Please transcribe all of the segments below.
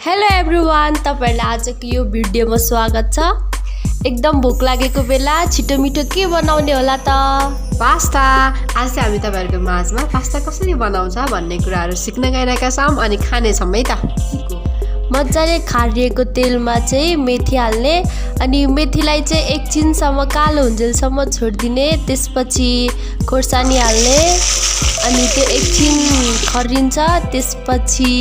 Hello everyone, तपाईहरुलाई आजको यो भिडियोमा स्वागत छ। एकदम भोक लागेको बेला छिटो मिठो के बनाउने होला त? पास्ता। आज चाहिँ हामी तपाईहरुको माझमा पास्ता कसरी बनाउँछ भन्ने कुराहरु सिक्न गइरहेका छौं अनि खाने छौं है त। मज्जाले खारिएको तेलमा चाहिँ मेथी हाल्ने अनि मेथीलाई चाहिँ एकछिनसम्म कालो हुन्जेलसम्म छोड्दिने। त्यसपछि खोर्सानी हाल्ने अनि त्यो एकछिन खरिन्छ। त्यसपछि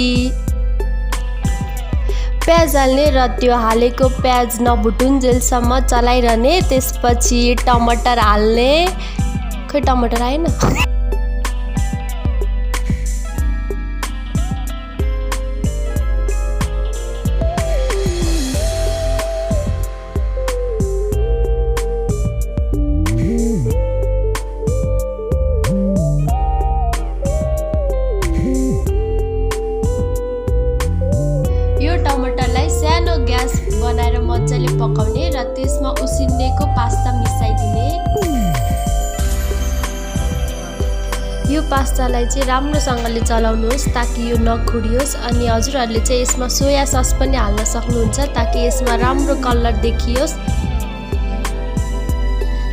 प्याज हाल्ने र त्यो हालेको प्याज नभुटुन्जेलसम्म चलाइरहने। त्यसपछि टमाटर हाल्ने। खै टमाटर आएन? टमाटरलाई सानो ग्यास बनाएर मजाले पकाउने र त्यसमा उसिनेको पास्ता मिसाइदिने। यो पास्तालाई चाहिँ राम्रोसँगले चलाउनुहोस् ताकि यो नखुडियोस्। अनि हजुरहरूले चाहिँ यसमा सोया सस पनि हाल्न सक्नुहुन्छ ताकि यसमा राम्रो कलर देखियोस्।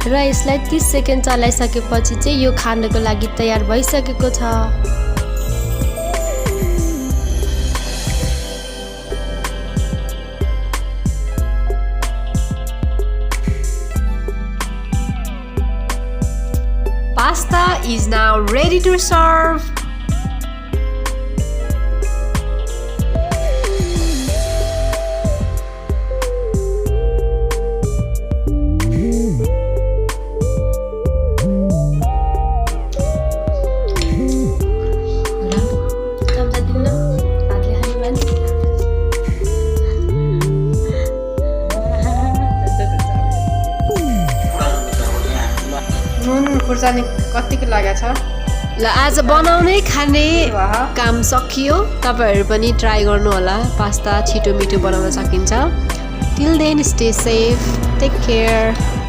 र यसलाई 30 सेकेन्ड चलाइसकेपछि चाहिँ यो खानको लागि तयार भइसकेको छ। Pasta is now ready to serve. खुर्सानी कतिको लागेको छ ल। आज बनाउनै खाने काम सकियो। तपाईहरु पनि ट्राई गर्नु होला। पास्ता छिटो मिठो बनाउन सकिन्छ। Till then stay safe, take care.